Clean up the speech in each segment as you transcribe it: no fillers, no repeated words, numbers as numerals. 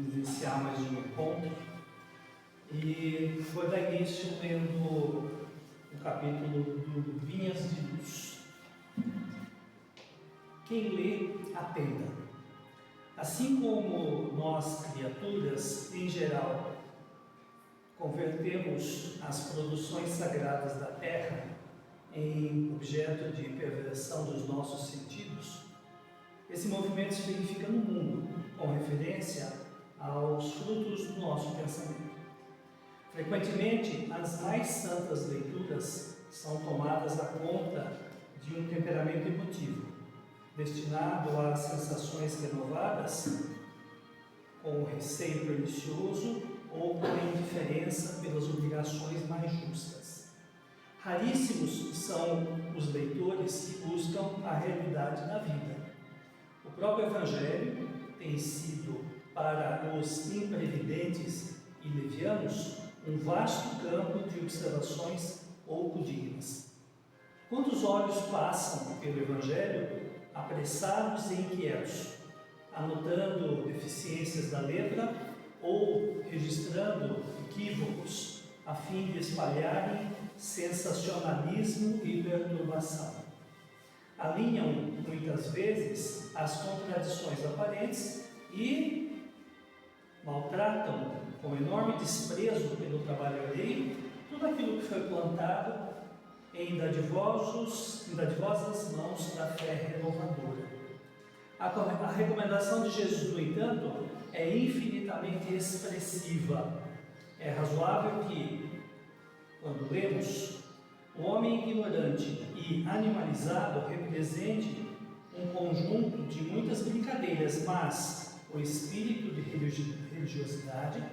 vivenciar mais de um encontro. E foi dar início lendo o capítulo do Vinhas de Luz. Quem lê, atenda. Assim como nós, criaturas, em geral, convertemos as produções sagradas da terra em objeto de perversão dos nossos sentidos, esse movimento se verifica no mundo, com referência aos frutos do nosso pensamento. Frequentemente, as mais santas leituras são tomadas à conta de um temperamento emotivo, destinado a sensações renovadas, com receio pernicioso ou com a indiferença pelas obrigações mais justas. Raríssimos são os leitores que buscam a realidade da vida. O próprio Evangelho tem sido, para os imprevidentes e levianos, um vasto campo de observações pouco dignas. Quantos olhos passam pelo Evangelho apressados e inquietos, anotando deficiências da letra ou registrando equívocos a fim de espalharem sensacionalismo e perturbação. Alinham muitas vezes as contradições aparentes e maltratam com enorme desprezo pelo trabalho alheio tudo aquilo que foi plantado em dadivosas mãos da fé renovadora. A recomendação de Jesus, no entanto, é infinitamente expressiva. É razoável que, quando lemos, o homem ignorante e animalizado represente um conjunto de muitas brincadeiras, mas o espírito de religiosidade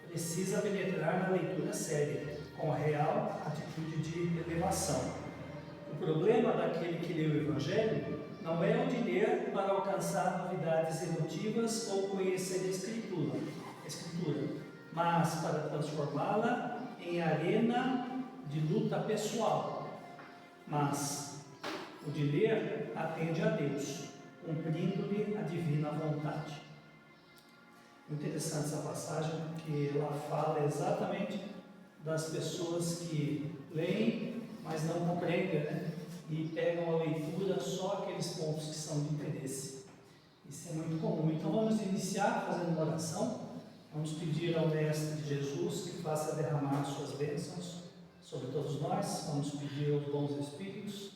precisa penetrar na leitura séria, com a real atitude de elevação. O problema daquele que lê o Evangelho não é o de ler para alcançar novidades emotivas ou conhecer a Escritura, mas para transformá-la em arena de luta pessoal. Mas o de ler atende a Deus, cumprindo-lhe a divina vontade. Interessante essa passagem, porque ela fala exatamente das pessoas que leem, mas não compreendem, né? E pegam a leitura só aqueles pontos que são de interesse. Isso é muito comum. Então vamos iniciar fazendo uma oração. Vamos pedir ao Mestre Jesus que faça derramar suas bênçãos sobre todos nós. Vamos pedir aos bons Espíritos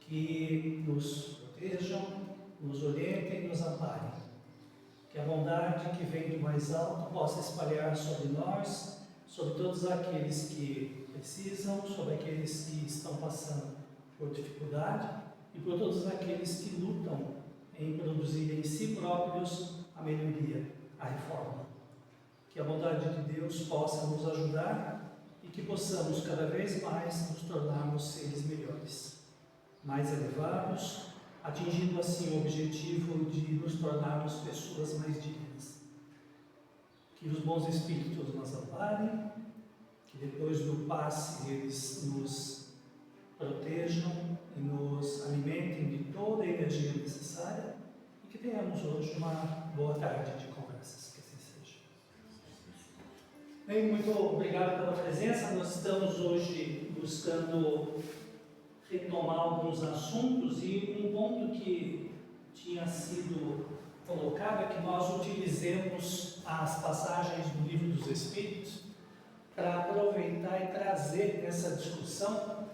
que nos protejam, nos orientem e nos amparem. Que a bondade que vem do mais alto possa espalhar sobre nós, sobre todos aqueles que precisam, sobre aqueles que estão passando por dificuldade e por todos aqueles que lutam em produzir em si próprios a melhoria, a reforma. Que a bondade de Deus possa nos ajudar e que possamos cada vez mais nos tornarmos seres melhores, mais elevados, atingindo assim o objetivo de nos tornarmos pessoas mais dignas. Que os bons Espíritos nos amparem, que depois do passe eles nos protejam e nos alimentem de toda a energia necessária e que tenhamos hoje uma boa tarde de conversas, que assim seja. Bem, muito obrigado pela presença. Nós estamos hoje buscando retomar alguns assuntos e um ponto que tinha sido colocado é que nós utilizemos as passagens do Livro dos Espíritos para aproveitar e trazer essa discussão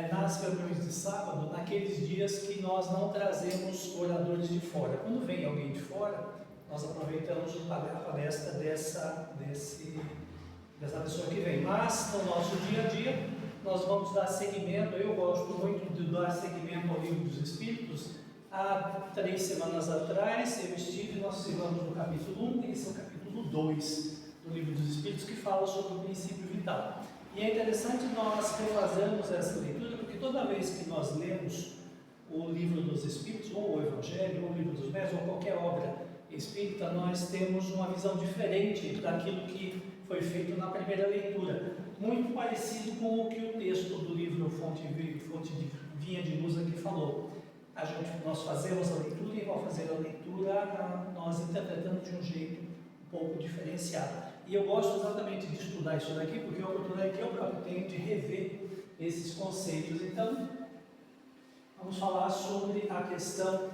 nas reuniões de sábado, naqueles dias que nós não trazemos oradores de fora. Quando vem alguém de fora, nós aproveitamos a palestra dessa pessoa que vem. Mas no nosso dia a dia, nós vamos dar seguimento. Eu gosto muito de dar seguimento ao Livro dos Espíritos. Há 3 semanas atrás, eu estive, nós chegamos no capítulo 1, e esse é o capítulo 2 do Livro dos Espíritos, que fala sobre o princípio vital. E é interessante nós refazermos essa leitura, porque toda vez que nós lemos o Livro dos Espíritos, ou o Evangelho, ou o Livro dos Médiuns, ou qualquer obra espírita, nós temos uma visão diferente daquilo que foi feito na primeira leitura, muito parecido com o que o texto do livro Fonte de Vinha de Luz aqui falou. Nós fazemos a leitura e ao fazer a leitura nós interpretamos de um jeito um pouco diferenciado. E eu gosto exatamente de estudar isso daqui, porque é uma oportunidade que eu próprio tenho de rever esses conceitos. Então, vamos falar sobre a questão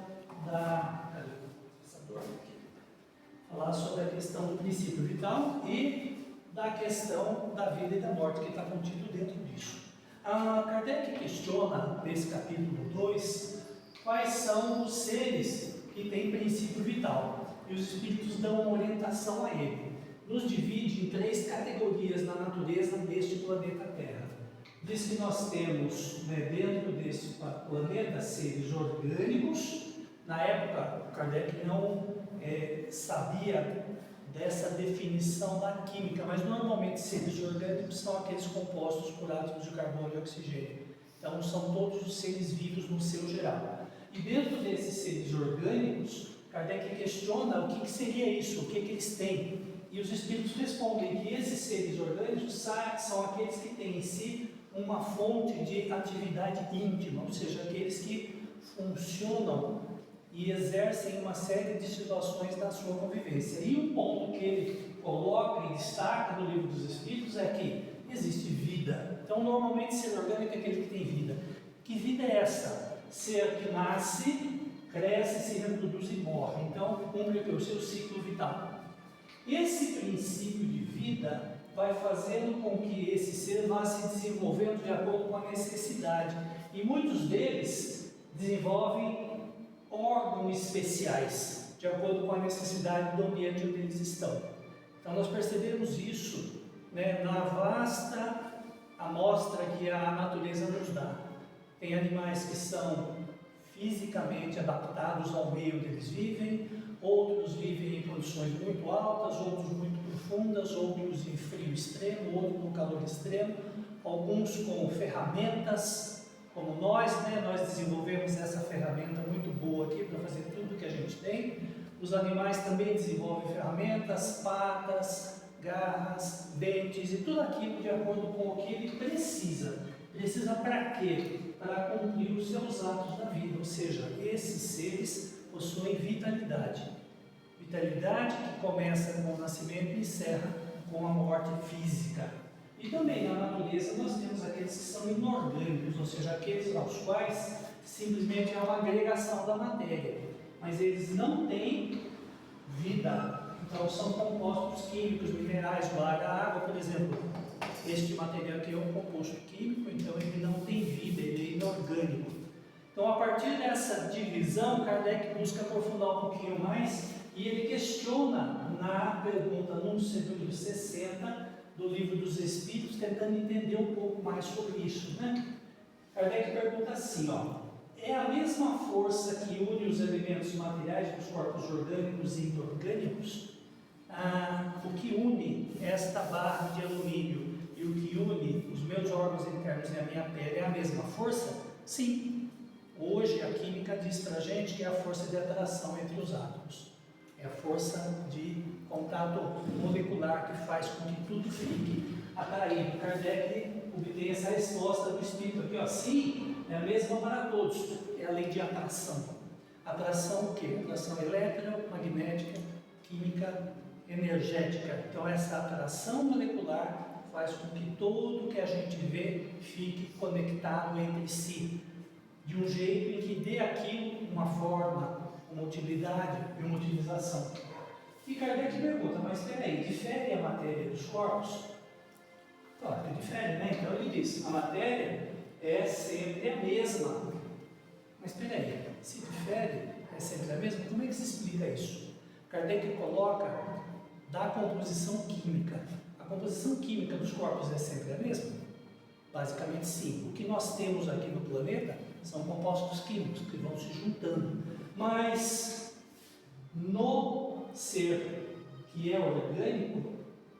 falar sobre a questão do princípio vital e da questão da vida e da morte que está contido dentro disso. A Kardec questiona, nesse capítulo 2, quais são os seres que têm princípio vital. E os Espíritos dão uma orientação a ele. Nos divide em 3 categorias na natureza deste planeta Terra. Diz que nós temos, dentro desse planeta, seres orgânicos. Na época, o Kardec não sabia dessa definição da química, mas normalmente seres orgânicos são aqueles compostos por átomos de carbono e oxigênio. Então são todos os seres vivos no seu geral. E dentro desses seres orgânicos, Kardec questiona o que seria isso, o que eles têm. E os Espíritos respondem que esses seres orgânicos são aqueles que têm em si uma fonte de atividade íntima, ou seja, aqueles que funcionam e exercem uma série de situações na sua convivência. E um ponto que ele coloca e destaca no Livro dos Espíritos é que existe vida. Então, normalmente, ser orgânico é aquele que tem vida. Que vida é essa? Ser que nasce, cresce, se reproduz e morre. Então, cumpre o seu ciclo vital. Esse princípio de vida vai fazendo com que esse ser vá se desenvolvendo de acordo com a necessidade. E muitos deles desenvolvem órgãos especiais, de acordo com a necessidade do ambiente onde eles estão. Então nós percebemos isso na vasta amostra que a natureza nos dá. Tem animais que são fisicamente adaptados ao meio onde eles vivem, outros vivem em condições muito altas, outros muito profundas, outros em frio extremo, outros no calor extremo, alguns com ferramentas, como nós desenvolvemos essa ferramenta muito boa aqui para fazer tudo que a gente tem. Os animais também desenvolvem ferramentas, patas, garras, dentes e tudo aquilo de acordo com o que ele precisa. Precisa para quê? Para cumprir os seus atos da vida, ou seja, esses seres possuem vitalidade. Vitalidade que começa com o nascimento e encerra com a morte física. E também na natureza nós temos aqueles que são inorgânicos, ou seja, aqueles aos quais simplesmente é uma agregação da matéria, mas eles não têm vida. Então são compostos químicos, minerais, do ar, da água, por exemplo. Este material aqui é um composto químico, então ele não tem vida, ele é inorgânico. Então, a partir dessa divisão, Kardec busca aprofundar um pouquinho mais e ele questiona na pergunta número 60 do Livro dos Espíritos, tentando entender um pouco mais sobre isso. Kardec pergunta assim, é a mesma força que une os elementos materiais dos corpos orgânicos e inorgânicos? O que une esta barra de alumínio e o que une os meus órgãos internos e a minha pele é a mesma força? Sim. Hoje a química diz para a gente que é a força de atração entre os átomos. É a força de contato molecular que faz com que tudo fique atraído. Kardec obtém essa resposta do Espírito aqui, sim, é a mesma para todos, é a lei de atração. Atração o quê? Atração eletromagnética, química, energética. Então essa atração molecular faz com que tudo que a gente vê fique conectado entre si, de um jeito em que dê aquilo uma forma, uma utilidade e uma utilização. E Kardec pergunta, mas espera aí, difere a matéria dos corpos? Claro que difere, Então ele diz, a matéria é sempre a mesma. Mas espera aí, se difere, é sempre a mesma? Como é que se explica isso? Kardec coloca da composição química. A composição química dos corpos é sempre a mesma? Basicamente sim. O que nós temos aqui no planeta são compostos químicos que vão se juntando. Mas no ser que é orgânico,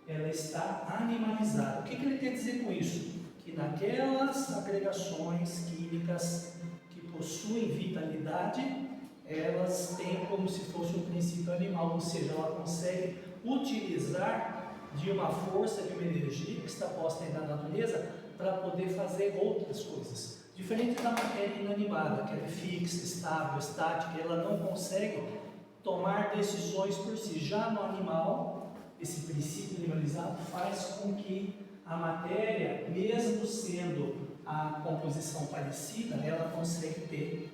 ela está animalizada. O que ele quer dizer com isso? Que naquelas agregações químicas que possuem vitalidade, elas têm como se fosse um princípio animal, ou seja, ela consegue utilizar de uma força, de uma energia que está posta aí na natureza para poder fazer outras coisas. Diferente da matéria inanimada, que ela é fixa, estável, estática, ela não consegue tomar decisões por si. Já no animal, esse princípio animalizado faz com que a matéria, mesmo sendo a composição parecida, ela consegue ter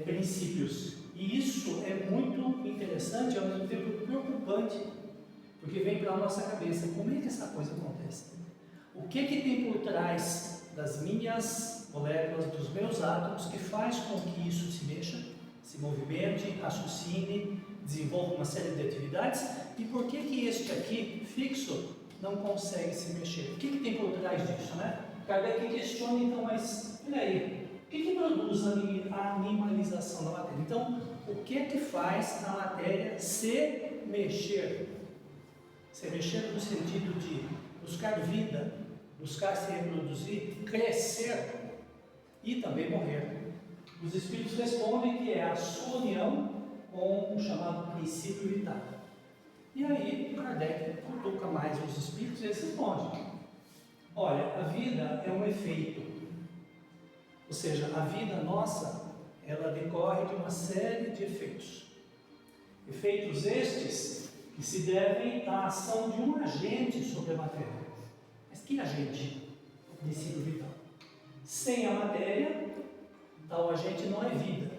princípios. E isso é muito interessante e ao mesmo tempo preocupante, porque vem para a nossa cabeça, como é que essa coisa acontece? O que tem por trás das minhas moléculas, dos meus átomos, que faz com que isso se mexa, se movimente, raciocine, desenvolva uma série de atividades, e por que este aqui, fixo, não consegue se mexer? O que tem por trás disso, né? Kardec questiona então, mas olha aí, o que produz a animalização da matéria? Então, o que faz a matéria se mexer? Se mexer no sentido de buscar vida, buscar se reproduzir, crescer e também morrer. Os espíritos respondem que é a sua união com o chamado princípio vital. E aí, Kardec cutuca mais os espíritos e eles respondem: olha, a vida é um efeito, ou seja, a vida nossa, ela decorre de uma série de efeitos. Efeitos estes que se devem à ação de um agente sobre a matéria. Mas que agente? O princípio vital. Sem a matéria, tal agente não é vida.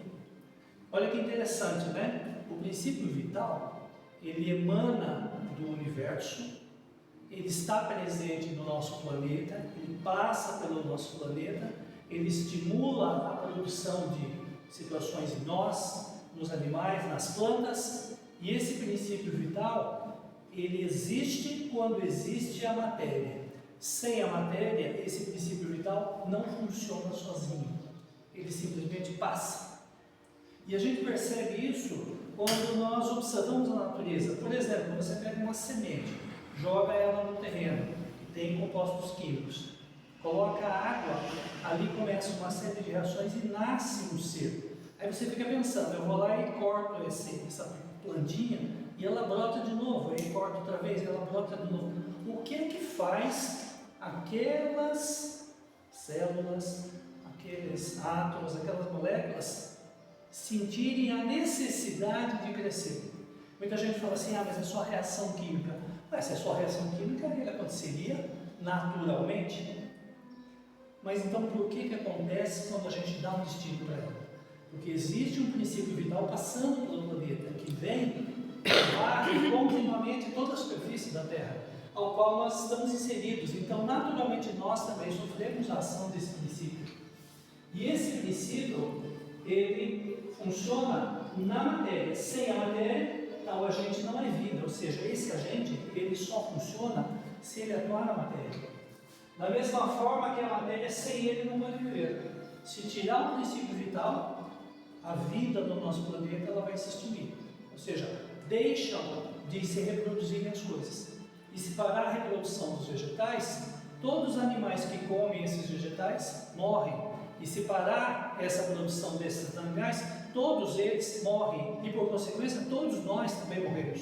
Olha que interessante, né? O princípio vital, ele emana do universo, ele está presente no nosso planeta, ele passa pelo nosso planeta, ele estimula a produção de situações em nós, nos animais, nas plantas, e esse princípio vital, ele existe quando existe a matéria. Sem a matéria, esse princípio vital não funciona sozinho, ele simplesmente passa. E a gente percebe isso quando nós observamos a natureza. Por exemplo, você pega uma semente, joga ela no terreno, que tem compostos químicos, coloca água, ali começa uma série de reações e nasce um ser. Aí você fica pensando, eu vou lá e corto essa plantinha e ela brota de novo, aí corto outra vez e ela brota de novo. O que é que faz aquelas células, aqueles átomos, aquelas moléculas sentirem a necessidade de crescer? Muita gente fala assim, mas é só reação química. Mas se é só reação química, ele aconteceria naturalmente. Mas então por que acontece quando a gente dá um destino para ela? Porque existe um princípio vital passando pelo planeta, que vem e varre continuamente toda a superfície da Terra, ao qual nós estamos inseridos. Então, naturalmente, nós também sofremos a ação desse princípio. E esse princípio, ele funciona na matéria. Sem a matéria, tal agente não é vida. Ou seja, esse agente, ele só funciona se ele atuar na matéria. Da mesma forma que a matéria, sem ele, não pode viver. Se tirar o princípio vital, a vida do nosso planeta ela vai se extinguir. Ou seja, deixam de se reproduzirem as coisas. E se parar a reprodução dos vegetais, todos os animais que comem esses vegetais morrem. E se parar essa produção desses animais, todos eles morrem. E por consequência, todos nós também morremos.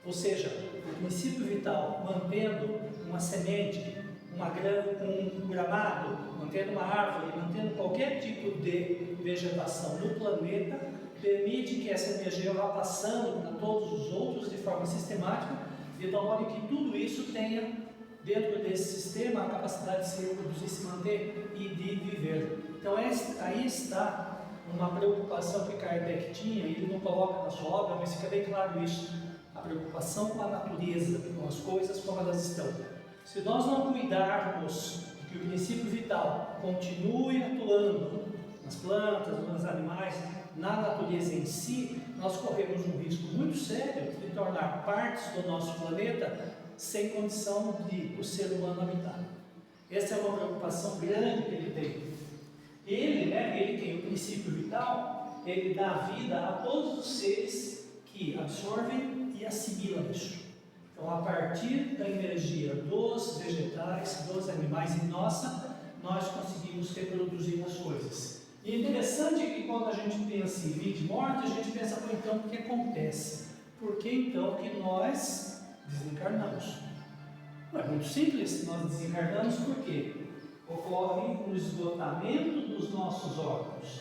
Ou seja, o princípio vital, mantendo uma semente, um gramado, mantendo uma árvore, mantendo qualquer tipo de vegetação no planeta, permite que essa energia vá passando para todos os outros de forma sistemática, de tal modo que tudo isso tenha dentro desse sistema a capacidade de se reproduzir, se manter e de viver. Então aí está uma preocupação que Kardec tinha, e ele não coloca na sua obra, mas fica bem claro isso, a preocupação com a natureza, com as coisas como elas estão. Se nós não cuidarmos que o princípio vital continue atuando nas plantas, nos animais, na natureza em si, nós corremos um risco muito sério de tornar partes do nosso planeta sem condição de o ser humano habitar. Essa é uma preocupação grande que ele tem. Ele tem o princípio vital, ele dá vida a todos os seres que absorvem e assimilam isso. Então, a partir da energia dos vegetais, dos animais e nossa, nós conseguimos reproduzir as coisas. E é interessante que quando a gente pensa em vida e morte, a gente pensa, então, o que acontece? Por que então que nós desencarnamos? Não é muito simples, nós desencarnamos porque ocorre o esgotamento dos nossos órgãos.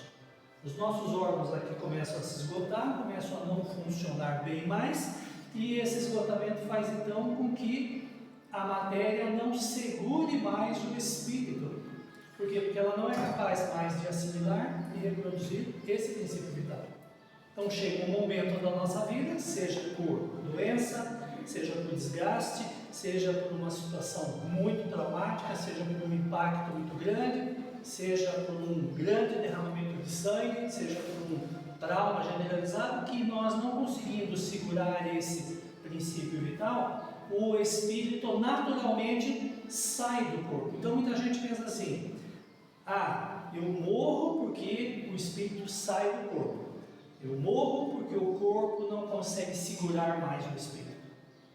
Os nossos órgãos aqui começam a se esgotar, começam a não funcionar bem mais, E esse esgotamento faz então com que a matéria não segure mais o espírito. Por quê? Porque ela não é capaz mais de assimilar e reproduzir esse princípio vital. Então chega um momento da nossa vida, seja por doença, seja por desgaste, seja por uma situação muito traumática, seja por um impacto muito grande, seja por um grande derramamento de sangue, seja por um trauma generalizado, que nós não conseguimos segurar esse princípio vital, o espírito naturalmente sai do corpo. Então muita gente pensa assim: eu morro porque o espírito sai do corpo. Eu morro porque o corpo não consegue segurar mais o espírito.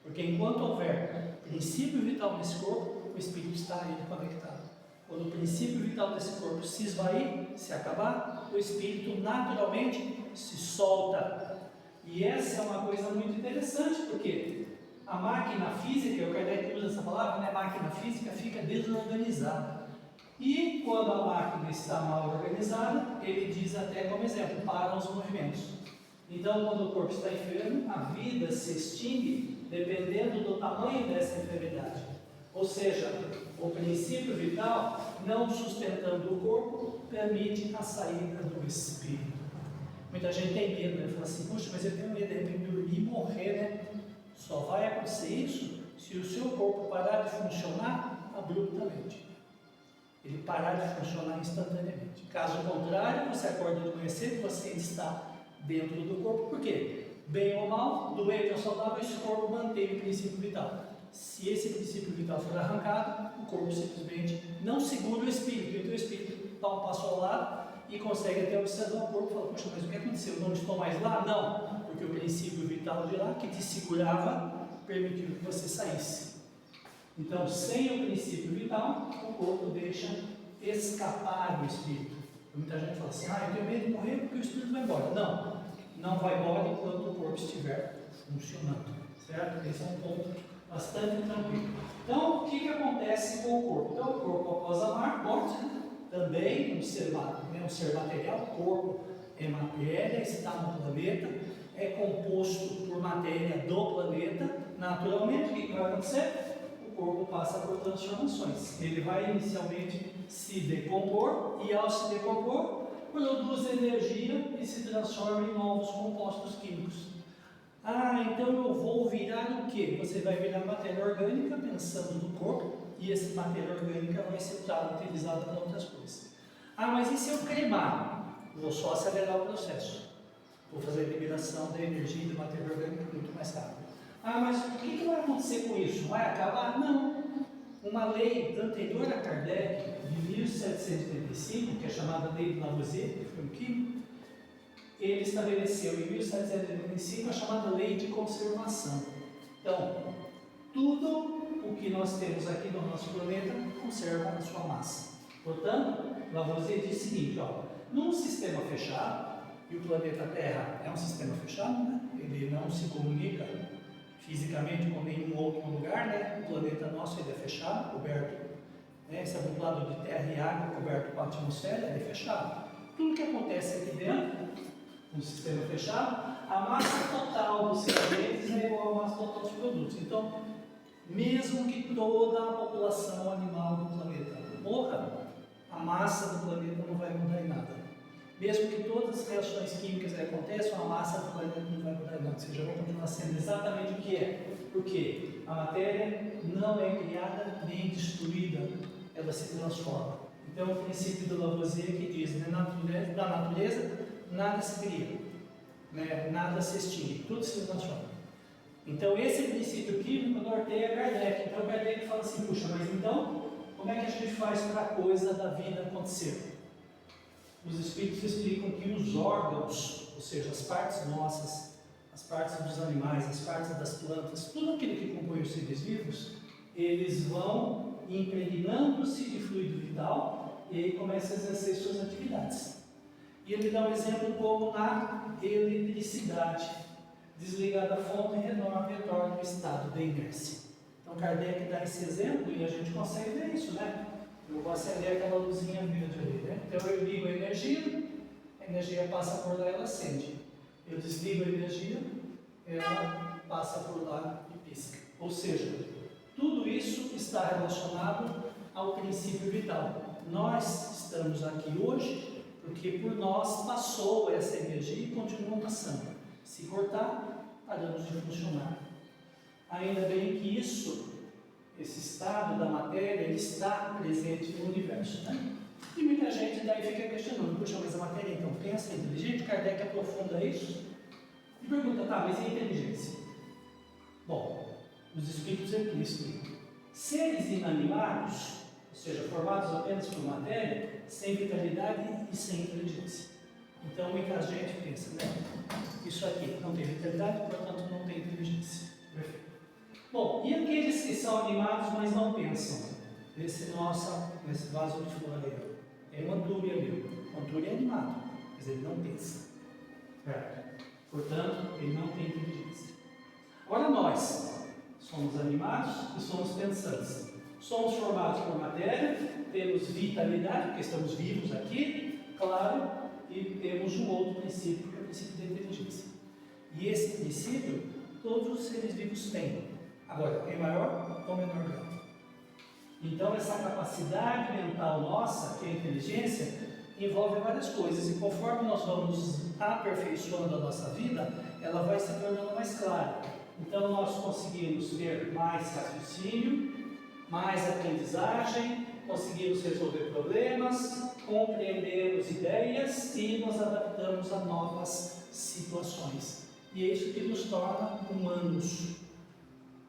Porque enquanto houver princípio vital nesse corpo, o espírito está aí conectado. Quando o princípio vital desse corpo se esvair, se acabar, o espírito naturalmente se solta. E essa é uma coisa muito interessante, porque a máquina física, o Kardec usa essa palavra, né? Máquina física fica desorganizada. E quando a máquina está mal organizada, ele diz até como exemplo, param os movimentos. Então, quando o corpo está enfermo, a vida se extingue dependendo do tamanho dessa enfermidade. Ou seja, o princípio vital, não sustentando o corpo, permite a saída do espírito. Muita gente tem medo, né? Fala assim: poxa, mas eu tenho medo de repente dormir e morrer, né? Só vai acontecer isso se o seu corpo parar de funcionar abruptamente. Ele parar de funcionar instantaneamente. Caso contrário, você acorda de manhã cedo, você ainda está dentro do corpo. Por quê? Bem ou mal, doente ou saudável, esse corpo mantém o princípio vital. Se esse princípio vital for arrancado, o corpo simplesmente não segura o espírito. Então o espírito dá um passo ao lado e consegue até observar o corpo e fala: poxa, mas o que aconteceu? Eu não estou mais lá? Não, porque o princípio vital de lá, que te segurava, permitiu que você saísse. Então, sem o princípio vital, o corpo deixa escapar o espírito. Muita gente fala assim: eu tenho medo de morrer porque o espírito vai embora. Não, não vai embora enquanto o corpo estiver funcionando, certo? Esse é um ponto bastante tranquilo. Então, o que acontece com o corpo? Então, o corpo após a morte, também um ser material, o corpo é matéria, está no planeta, é composto por matéria do planeta. Naturalmente, o que vai acontecer? O corpo passa por transformações. Ele vai inicialmente se decompor e, ao se decompor, produz energia e se transforma em novos compostos químicos. Então eu vou virar o quê? Você vai virar matéria orgânica pensando no corpo, e essa matéria orgânica vai ser utilizada para outras coisas. Mas e se eu cremar? Vou só acelerar o processo. Vou fazer a liberação da energia e da matéria orgânica muito mais rápido. Mas o que vai acontecer com isso? Vai acabar? Não. Uma lei anterior a Kardec, de 1785, que é chamada Lei de Lavoisier, que foi um químico, ele estabeleceu em 1785 a chamada Lei de Conservação. Então, tudo o que nós temos aqui no nosso planeta conserva a sua massa. Portanto, Lavoisier diz o seguinte: num sistema fechado, e o planeta Terra é um sistema fechado, né? Ele não se comunica fisicamente com nenhum outro lugar, né? O planeta nosso ele é fechado, coberto, né? Esse aboplado de terra e água, coberto com a atmosfera, ele é fechado. Tudo que acontece aqui dentro, no sistema fechado, a massa total dos sementes é igual à massa total dos produtos. Então, mesmo que toda a população animal do planeta morra, a massa do planeta não vai mudar em nada. Mesmo que todas as reações químicas aconteçam, a massa do planeta não vai mudar em nada. Ou seja, vai continuar sendo exatamente o que é. Porque a matéria não é criada nem destruída, ela se transforma. Então, o princípio do Lavoisier que diz: da natureza nada se cria, né? Nada se extingue, tudo se transforma. Então, esse princípio químico norteia Kardec. Então, Kardec fala assim: puxa, mas então, como é que a gente faz para a coisa da vida acontecer? Os espíritos explicam que os órgãos, ou seja, as partes nossas, as partes dos animais, as partes das plantas, tudo aquilo que compõe os seres vivos, eles vão impregnando-se de fluido vital e aí começam a exercer suas atividades. E ele dá um exemplo como na eletricidade. Desligada a fonte, retorna ao estado de inércia. Então Kardec dá esse exemplo e a gente consegue ver isso, né? Eu vou acender aquela luzinha verde ali, né? Então eu ligo a energia passa por lá e ela acende. Eu desligo a energia, ela passa por lá e pisca. Ou seja, tudo isso está relacionado ao princípio vital. Nós estamos aqui hoje porque por nós passou essa energia e continua passando. Se cortar, paramos de funcionar. Ainda bem que esse estado da matéria, ele está presente no universo, né? E muita gente daí fica questionando, puxa, mas a matéria então pensa, é inteligente? Kardec aprofunda isso e pergunta, tá, mas e a inteligência? Bom, os espíritos aqui explicam. Seres inanimados, ou seja, formados apenas por matéria, sem vitalidade e sem inteligência. Então muita gente pensa, né? Isso aqui não tem vitalidade, portanto não tem inteligência. Perfeito. Bom, e aqueles que são animados, mas não pensam? Nesse vaso de flor aí, ó. É uma antúria ali. O antúria é animado, mas ele não pensa. Portanto, ele não tem inteligência. Agora nós somos animados e somos pensantes. Somos formados por matéria, temos vitalidade, porque estamos vivos aqui, claro, e temos um outro princípio, que é o princípio da inteligência. E esse princípio, todos os seres vivos têm. Agora, em maior ou menor grau. Então, essa capacidade mental nossa, que é a inteligência, envolve várias coisas. E conforme nós vamos aperfeiçoando a nossa vida, ela vai se tornando mais clara. Então, nós conseguimos ter mais raciocínio, mais aprendizagem, conseguimos resolver problemas, compreendemos ideias e nos adaptamos a novas situações. E é isso que nos torna humanos.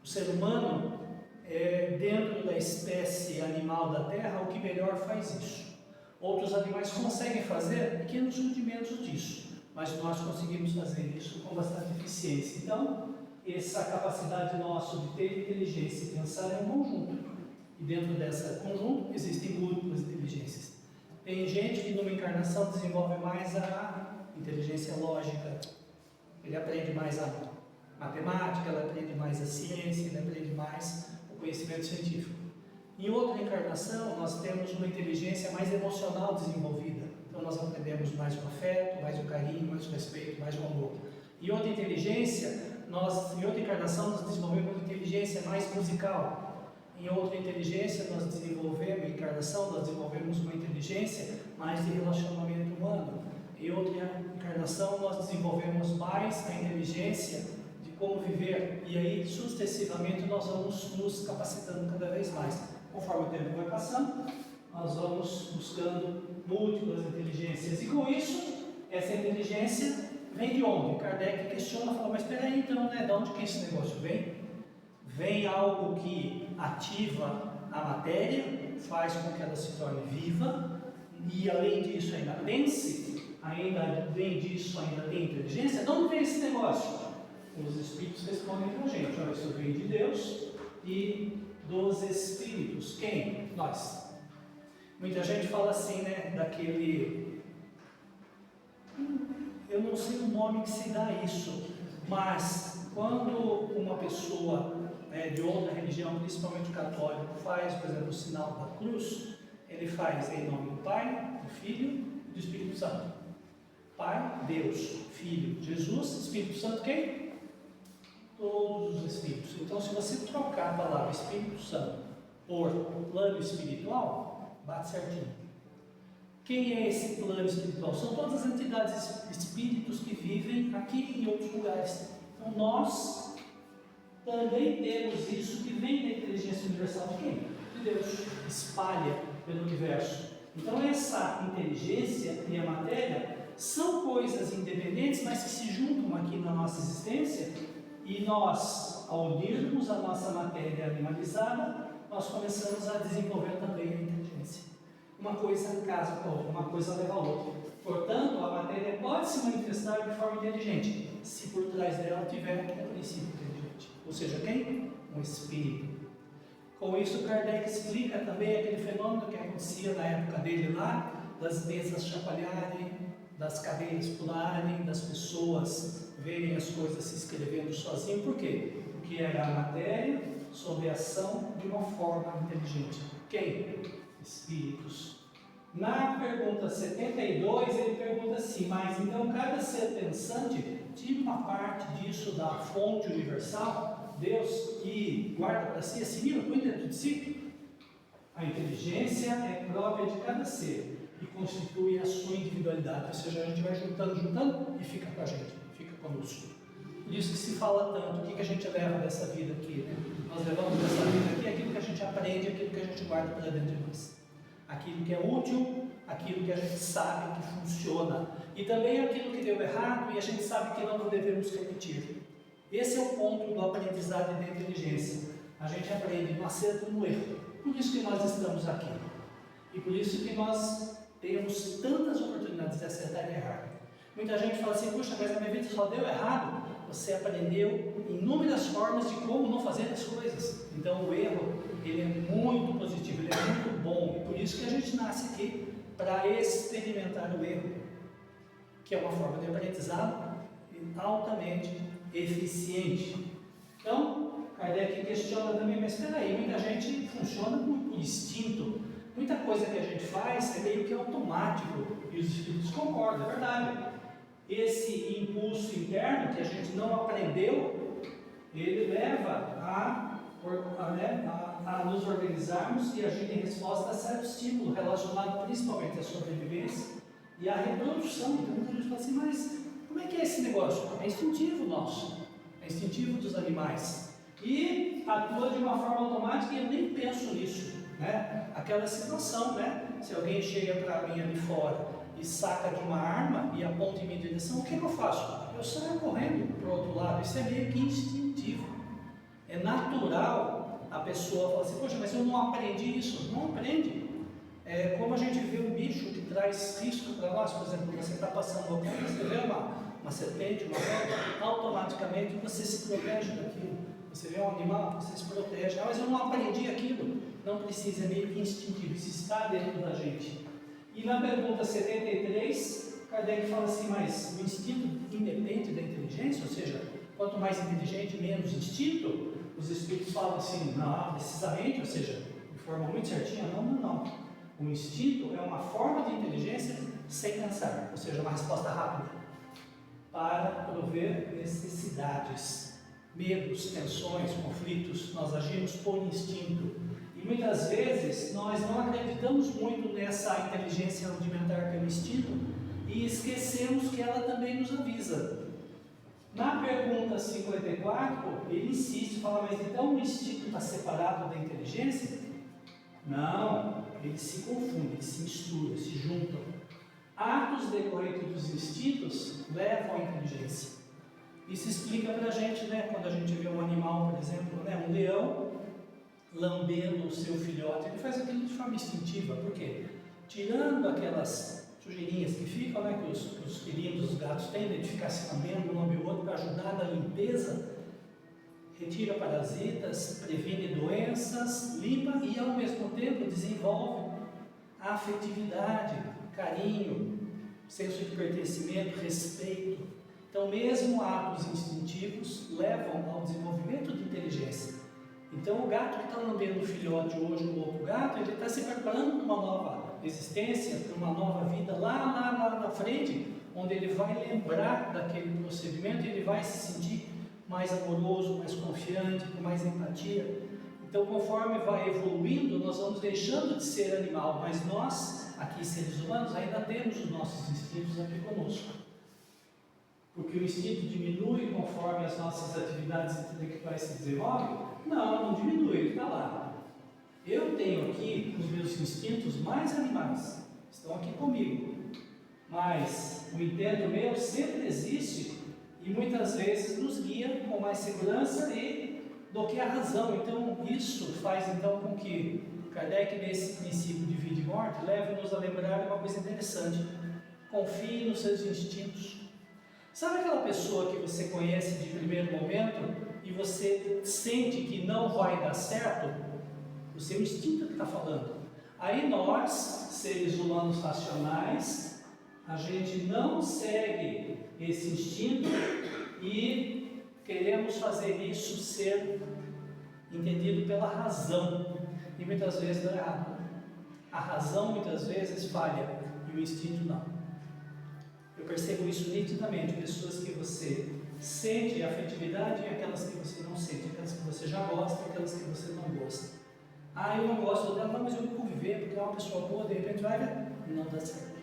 O ser humano é, dentro da espécie animal da Terra, o que melhor faz isso. Outros animais conseguem fazer pequenos rudimentos disso, mas nós conseguimos fazer isso com bastante eficiência. Então, essa capacidade nossa de ter inteligência e pensar é um conjunto. E dentro desse conjunto existem múltiplas inteligências. Tem gente que numa encarnação desenvolve mais a inteligência lógica, ele aprende mais a matemática, ele aprende mais a ciência, ele aprende mais o conhecimento científico. Em outra encarnação, nós temos uma inteligência mais emocional desenvolvida. Então, nós aprendemos mais o afeto, mais o carinho, mais o respeito, mais o amor. Em outra em outra encarnação, nós desenvolvemos uma inteligência mais musical. Em outra inteligência, nós desenvolvemos uma inteligência mais de relacionamento humano. Em outra encarnação, nós desenvolvemos mais a inteligência de como viver. E aí, sucessivamente, nós vamos nos capacitando cada vez mais. Conforme o tempo vai passando, nós vamos buscando múltiplas inteligências. E com isso, essa inteligência vem de onde? Kardec questiona e fala, mas espera aí então, né? De onde que esse negócio vem? Vem algo que ativa a matéria, faz com que ela se torne viva, e além disso ainda pense, além disso ainda tem inteligência. De onde vem esse negócio? Os espíritos respondem para a gente, olha, isso vem de Deus e dos espíritos. Quem? Nós. Muita gente fala assim, né, daquele... Eu não sei o nome que se dá isso, mas quando uma pessoa de outra religião, principalmente o católico, faz, por exemplo, o sinal da cruz, ele faz em nome do Pai, do Filho e do Espírito Santo. Pai, Deus, Filho, Jesus, Espírito Santo, quem? Todos os Espíritos. Então, se você trocar a palavra Espírito Santo por plano espiritual, bate certinho. Quem é esse plano espiritual? São todas as entidades espíritos que vivem aqui e em outros lugares. Então, nós também temos isso que vem da inteligência universal de quem? De Deus, espalha pelo universo. Então, essa inteligência e a matéria são coisas independentes, mas que se juntam aqui na nossa existência, e nós, ao unirmos a nossa matéria animalizada, nós começamos a desenvolver também a inteligência. Uma coisa casa com a outra, uma coisa leva a outra. Portanto, a matéria pode se manifestar de forma inteligente, se por trás dela tiver um princípio inteligente. Ou seja, quem? Um espírito. Com isso, Kardec explica também aquele fenômeno que acontecia na época dele lá, das mesas chacoalharem, das cadeiras pularem, das pessoas verem as coisas se escrevendo sozinho. Por quê? Porque era a matéria sob a ação de uma forma inteligente. Quem? Espíritos. Na pergunta 72, ele pergunta assim, mas então cada ser pensante tira uma parte disso da fonte universal, Deus, e guarda para si, assimila, põe dentro de si. A inteligência é própria de cada ser e constitui a sua individualidade, ou seja, a gente vai juntando e fica com a gente, fica conosco. Por isso que se fala tanto, o que a gente leva dessa vida aqui, né? Nós levamos dessa vida aqui aquilo que a gente aprende, aquilo que a gente guarda para dentro de nós. Aquilo que é útil, aquilo que a gente sabe que funciona. E também aquilo que deu errado e a gente sabe que não devemos repetir. Esse é o ponto do aprendizado e da inteligência. A gente aprende no acerto e no erro. Por isso que nós estamos aqui. E por isso que nós temos tantas oportunidades de acertar e errar. Muita gente fala assim, puxa, mas a minha vida só deu errado. Você aprendeu inúmeras formas de como não fazer as coisas. Então o erro, ele é muito positivo, ele é muito bom. E por isso que a gente nasce aqui, para experimentar o erro, que é uma forma de aprendizado altamente eficiente. Então, Kardec questiona também, mas espera aí, muita gente funciona por instinto. Muita coisa que a gente faz é meio que automático, e os espíritos concordam, é verdade. Esse impulso interno que a gente não aprendeu, ele leva a nos organizarmos e agir em resposta a certo estímulo relacionado principalmente à sobrevivência e à reprodução. Então muita gente fala assim, mas como é que é esse negócio? É instintivo nosso, é instintivo dos animais e atua de uma forma automática e eu nem penso nisso, né? Aquela situação, né? Se alguém chega para mim ali fora e saca de uma arma e aponta em minha direção, o que eu faço? Eu saio correndo para o outro lado. Isso é meio que instintivo. É natural a pessoa falar assim, poxa, mas eu não aprendi isso. Não aprende. É como a gente vê um bicho que traz risco para nós. Por exemplo, você está passando uma coisa, você vê uma serpente, uma cobra, automaticamente você se protege daquilo. Você vê um animal, você se protege. Ah, mas eu não aprendi aquilo. Não precisa, é meio que instintivo. Isso está dentro da gente. E na pergunta 73, Kardec fala assim, mas o instinto independe da inteligência, ou seja, quanto mais inteligente, menos instinto. Os espíritos falam assim, não, precisamente, ou seja, de forma muito certinha, não. O instinto é uma forma de inteligência sem pensar, ou seja, uma resposta rápida, para prover necessidades, medos, tensões, conflitos. Nós agimos por instinto. E muitas vezes nós não acreditamos muito nessa inteligência rudimentar pelo instinto e esquecemos que ela também nos avisa. Na pergunta 54, ele insiste, fala, mas então o instinto está separado da inteligência? Não, eles se confundem, eles se misturam, se juntam. Atos decorrentes dos instintos levam à inteligência. Isso explica para a gente, né, quando a gente vê um animal, por exemplo, né, um leão, lambendo o seu filhote, ele faz aquilo de forma instintiva. Por quê? Tirando aquelas sujeirinhas que ficam, né, que os felinos, os gatos têm, de ficar se lambendo um lambe o outro para ajudar na limpeza, retira parasitas, previne doenças, limpa e ao mesmo tempo desenvolve a afetividade, carinho, senso de pertencimento, respeito. Então mesmo atos instintivos levam ao desenvolvimento de inteligência. Então o gato que está lambendo o filhote hoje, o outro gato, ele está se preparando para uma nova existência, para uma nova vida lá na frente, onde ele vai lembrar daquele procedimento e ele vai se sentir mais amoroso, mais confiante, com mais empatia. Então conforme vai evoluindo, nós vamos deixando de ser animal, mas nós, aqui seres humanos, ainda temos os nossos instintos aqui conosco. Porque o instinto diminui conforme as nossas atividades intelectuais se desenvolvem? Não diminui, ele está lá. Eu tenho aqui os meus instintos mais animais, estão aqui comigo. Mas o intento meu sempre existe e muitas vezes nos guia com mais segurança do que a razão. Então isso faz então com que Kardec, nesse princípio de vida e morte, leve-nos a lembrar uma coisa interessante. Confie nos seus instintos. Sabe aquela pessoa que você conhece de primeiro momento e você sente que não vai dar certo? O seu instinto que está falando. Aí nós, seres humanos racionais, a gente não segue esse instinto e queremos fazer isso ser entendido pela razão. E muitas vezes dá errado. A razão muitas vezes falha e o instinto não. Eu percebo isso nitidamente, pessoas que você sente afetividade e aquelas que você não sente, aquelas que você já gosta e aquelas que você não gosta. Ah, eu não gosto dela, mas eu vou conviver porque é uma pessoa boa, de repente vai ver, não dá certo.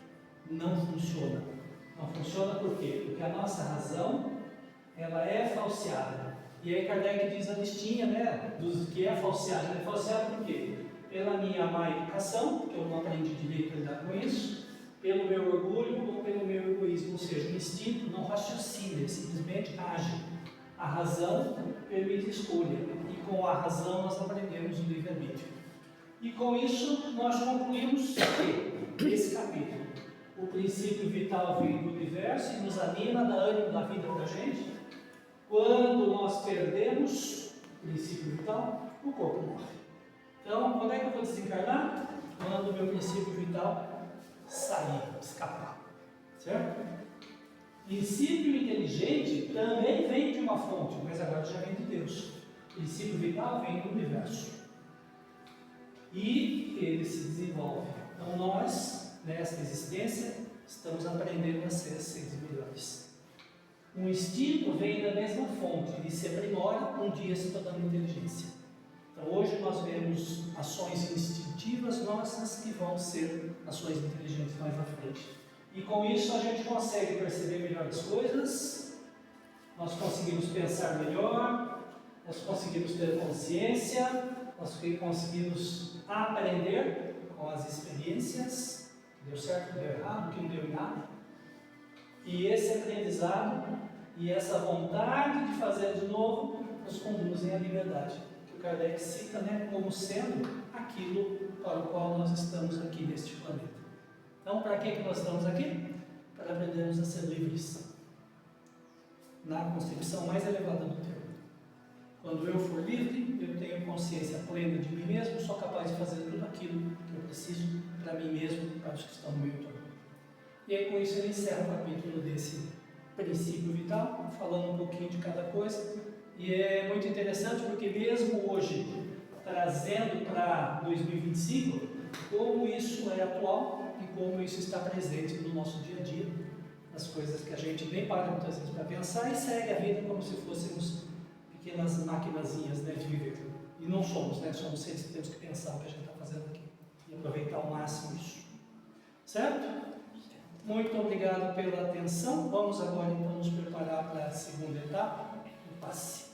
Não funciona. Não funciona por quê? Porque a nossa razão, ela é falseada. E aí Kardec diz a listinha, né, do que é falseada. É falseada por quê? Pela minha má educação, porque eu não aprendi direito a lidar com isso, pelo meu orgulho ou pelo meu egoísmo, ou seja, o instinto não raciocina, ele simplesmente age. A razão permite escolha, e com a razão nós aprendemos o livre-arbítrio. E com isso nós concluímos que esse capítulo, o princípio vital vem do universo e nos anima, dá ânimo da vida para a gente. Quando nós perdemos o princípio vital, o corpo morre. Então, quando é que eu vou desencarnar? Quando o meu princípio vital sair, escapar. Certo? Princípio inteligente também vem de uma fonte, mas agora já vem de Deus. Princípio vital vem do universo. E ele se desenvolve. Então nós, nesta existência, estamos aprendendo a ser seres melhores. O instinto vem da mesma fonte, ele se aprimora, um dia se tornando inteligência. Então hoje nós vemos ações instintivas nossas que vão ser ações inteligentes mais à frente. E com isso a gente consegue perceber melhor as coisas, nós conseguimos pensar melhor, nós conseguimos ter consciência, nós conseguimos aprender com as experiências, deu certo, deu errado, o que não deu em nada. E esse aprendizado e essa vontade de fazer de novo nos conduzem à liberdade, que o Kardec cita, né, como sendo aquilo para o qual nós estamos aqui neste planeta. Então, para que nós estamos aqui? Para aprendermos a ser livres, na concepção mais elevada do termo. Quando eu for livre, eu tenho consciência plena de mim mesmo, sou capaz de fazer tudo aquilo que eu preciso para mim mesmo e para os que estão no meu entorno. E aí, com isso, ele encerra o capítulo desse princípio vital, falando um pouquinho de cada coisa. E é muito interessante porque mesmo hoje, trazendo para 2025, como isso é atual e como isso está presente no nosso dia a dia, as coisas que a gente nem para muitas vezes para pensar e segue a vida como se fôssemos pequenas maquinazinhas, né, de viver. E não somos, né? Somos seres que temos que pensar o que a gente está fazendo aqui e aproveitar ao máximo isso. Certo? Muito obrigado pela atenção. Vamos agora então nos preparar para a segunda etapa, o passe.